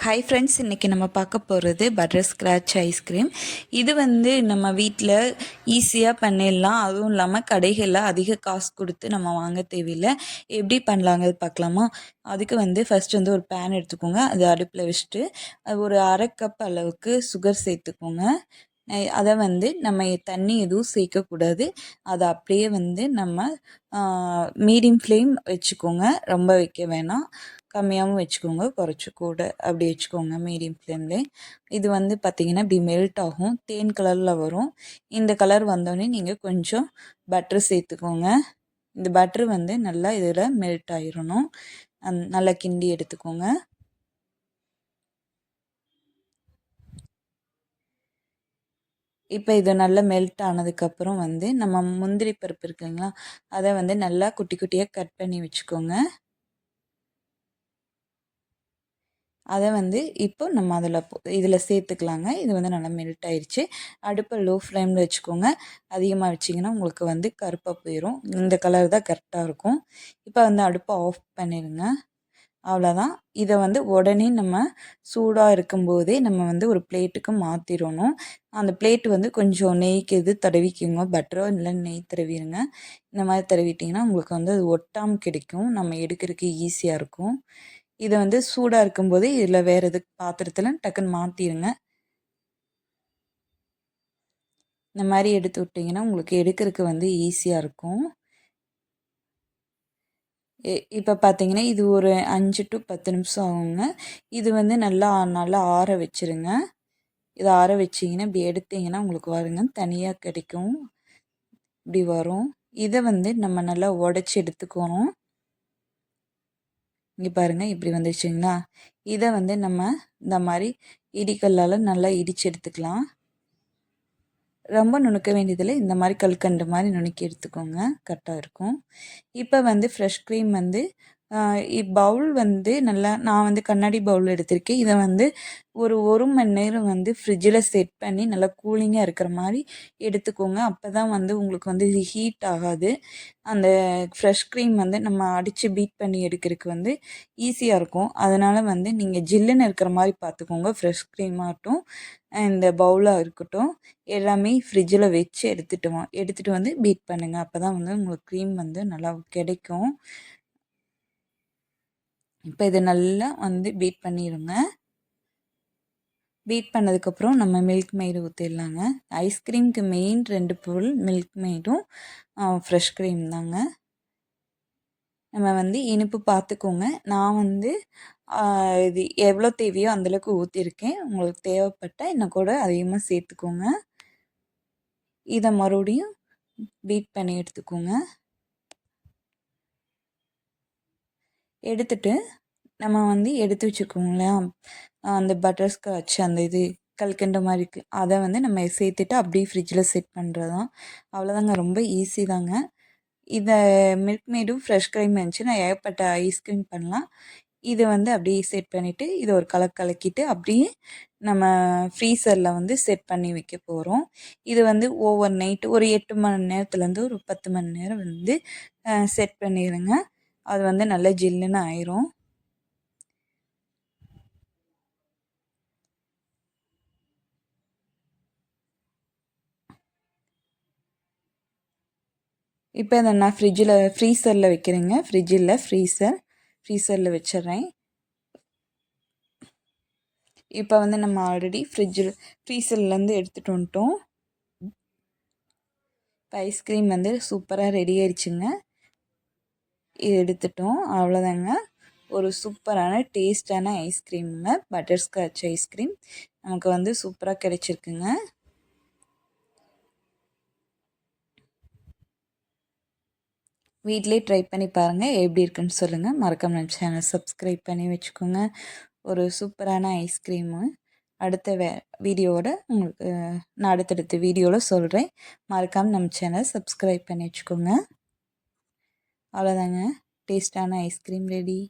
Hi friends, இன்றைக்கி நம்ம பார்க்க போகிறது பட்டர் ஸ்க்ராட்ச் ஐஸ்கிரீம். இது நம்ம வீட்டில் ஈஸியாக பண்ணிடலாம். அதுவும் இல்லாமல் கடைகளில் அதிக காசு கொடுத்து நம்ம வாங்க தேவையில்லை. எப்படி பண்ணலாங்கிறது பார்க்கலாமா? அதுக்கு ஃபஸ்ட்டு ஒரு பேன் எடுத்துக்கோங்க. அது அடுப்பில் வச்சுட்டு ஒரு அரை கப் அளவுக்கு சுகர் சேர்த்துக்கோங்க. அதை நம்ம தண்ணி எதுவும் சேர்க்கக்கூடாது. அதை அப்படியே நம்ம மீடியம் ஃப்ளேம் வச்சுக்கோங்க. ரொம்ப வைக்க வேணாம், கம்மியாகவும் வச்சுக்கோங்க, குறைச்சி கூட அப்படி வச்சுக்கோங்க மீடியம் ஃப்ளேம்லே. இது பார்த்திங்கன்னா இப்படி மெல்ட் ஆகும், தேன் கலரில் வரும். இந்த கலர் வந்தோடனே நீங்கள் கொஞ்சம் பட்டர் சேர்த்துக்கோங்க. இந்த பட்ரு நல்லா இதில் மெல்ட் ஆகிடணும். நல்லா கிண்டி எடுத்துக்கோங்க. இப்போ இது நல்லா மெல்ட் ஆனதுக்கப்புறம் நம்ம முந்திரி பருப்பு இருக்குங்களா, அதை நல்லா குட்டி குட்டியாக கட் பண்ணி வச்சுக்கோங்க. அதை இப்போ நம்ம இதில் சேர்த்துக்கலாங்க. இது நல்லா மெல்ட் ஆயிடுச்சு. அடுப்பை லோ ஃப்ளேமில் வச்சுக்கோங்க. அதிகமாக வச்சிங்கன்னா உங்களுக்கு கருப்பாக போயிடும். இந்த கலர் தான் கரெக்டாக இருக்கும். இப்போ அடுப்பை ஆஃப் பண்ணிடுங்க. அவ்வளோதான். இதை உடனே நம்ம சூடாக இருக்கும்போதே நம்ம ஒரு பிளேட்டுக்கு மாற்றிடணும். அந்த பிளேட்டு கொஞ்சம் நெய்க்கு இது தடவிக்குங்க. பட்டரோ இல்லை நெய் தடவிடுங்க. இந்த மாதிரி தடவிட்டிங்கன்னா உங்களுக்கு அது ஒட்டாமல் கிடைக்கும். நம்ம எடுக்கிறதுக்கு ஈஸியாக இருக்கும். இதை சூடாக இருக்கும்போதே இதில் வேறு எதுக்கு பாத்திரத்தில் டக்குன்னு மாற்றிடுங்க. இந்த மாதிரி எடுத்து விட்டிங்கன்னா உங்களுக்கு எடுக்கிறதுக்கு ஈஸியாக இருக்கும். இப்போ பார்த்தீங்கன்னா இது ஒரு 5 to 10 நிமிஷம் ஆகுங்க. இது நல்லா நல்லா ஆற வச்சுருங்க. இதை ஆற வச்சிங்கன்னா இப்படி எடுத்திங்கன்னா உங்களுக்கு வருங்க, தனியாக கிடைக்கும். இப்படி வரும். இதை நம்ம நல்லா உடச்சி எடுத்துக்கணும். இங்கே பாருங்கள், இப்படி வந்துருச்சுங்களா? இதை நம்ம இந்த மாதிரி இடிக்கல்லால் நல்லா இடித்து எடுத்துக்கலாம். ரொம்ப நுணுக்க வேண்டியதில்லை. இந்த மாதிரி கல்கண்டு மாதிரி நுணுக்கி எடுத்துக்கோங்க, கரெக்டாக இருக்கும். இப்போ ஃப்ரெஷ் க்ரீம் பவுல் நல்லா நான் கண்ணாடி பவுல் எடுத்திருக்கேன். இதை ஒரு மணி நேரம் ஃப்ரிட்ஜில் செட் பண்ணி நல்லா கூலிங்காக இருக்கிற மாதிரி எடுத்துக்கோங்க. அப்போ தான் உங்களுக்கு இது ஹீட் ஆகாது. அந்த ஃப்ரெஷ் க்ரீம் நம்ம அடித்து பீட் பண்ணி எடுக்கிறதுக்கு ஈஸியாக இருக்கும். அதனால் நீங்கள் ஜில்லுன்னு இருக்கிற மாதிரி பார்த்துக்கோங்க. ஃப்ரெஷ் க்ரீமாகட்டும், இந்த பவுலாக இருக்கட்டும், எல்லாமே ஃப்ரிட்ஜில் வச்சு எடுத்துகிட்டு பீட் பண்ணுங்கள். அப்போ தான் உங்களுக்கு க்ரீம் நல்லா கிடைக்கும். இப்போ இது நல்லா பீட் பண்ணிடுங்க. பீட் பண்ணதுக்கப்புறம் நம்ம மில்க் மெய்டு ஊற்றிடலாங்க. ஐஸ்கிரீமுக்கு மெயின் 2 பொருள் மில்க் மெய்டும் ஃப்ரெஷ் க்ரீம் தாங்க. நம்ம இனிப்பு பார்த்துக்கோங்க. நான் இது எவ்வளோ தேவையோ அந்தளவுக்கு ஊற்றிருக்கேன். உங்களுக்கு தேவைப்பட்டால் இன்னும் கூட அதிகமாக சேர்த்துக்கோங்க. இதை மறுபடியும் பீட் பண்ணி எடுத்துக்கோங்க. எடுத்துட்டு நம்ம எடுத்து வச்சுருக்கோங்களா அந்த பட்டர் ஸ்காட்ச், அந்த இது கல்கண்டு மாதிரி இருக்குது, அதை நம்ம சேர்த்துட்டு அப்படியே ஃப்ரிட்ஜில் செட் பண்ணுறது தான். அவ்வளோதாங்க, ரொம்ப ஈஸி தாங்க. இதை மில்க் மேடும் ஃப்ரெஷ் க்ரீம் இருந்துச்சுன்னா ஏகப்பட்ட ஐஸ்கிரீம் பண்ணலாம். இது அப்படியே செட் பண்ணிவிட்டு இதை ஒரு கலக்கிட்டு அப்படியே நம்ம ஃப்ரீசரில் செட் பண்ணி வைக்க போகிறோம். இது ஓவர் நைட்டு ஒரு 8 மணி நேரத்துலேருந்து ஒரு 10 மணி நேரம் செட் பண்ணிடுங்க. அது நல்லா ஜில்லுன்னு ஆயிரும். இப்போ இதை நான் ஃப்ரீசரில் வைக்கிறேங்க. ஃப்ரிட்ஜில் ஃப்ரீசரில் வச்சிட்றேன். இப்போ நம்ம ஆல்ரெடி ஃப்ரீசர்லேருந்து எடுத்துகிட்டு வந்துட்டோம். இப்போ ஐஸ்கிரீம் சூப்பராக ரெடி ஆயிடுச்சுங்க. இது எடுத்துட்டோம், அவ்வளோதாங்க. ஒரு சூப்பரான டேஸ்டான ஐஸ்கிரீமுங்க, பட்டர் ஸ்காட்ச் ஐஸ்கிரீம் நமக்கு சூப்பராக கிடைச்சிருக்குங்க. வீட்டிலே ட்ரை பண்ணி பாருங்கள், எப்படி இருக்குன்னு சொல்லுங்கள். மறக்காம நம்ம சேனல் சப்ஸ்கிரைப் பண்ணி வச்சுக்கோங்க. ஒரு சூப்பரான ஐஸ்கிரீமு அடுத்த வீடியோவோட உங்களுக்கு நான் அடுத்தடுத்த வீடியோவில் சொல்கிறேன். மறக்காமல் நம்ம சேனல் சப்ஸ்கிரைப் பண்ணி வச்சுக்கோங்க. அவ்வளோதாங்க, டேஸ்டான ஐஸ்கிரீம் ரெடி.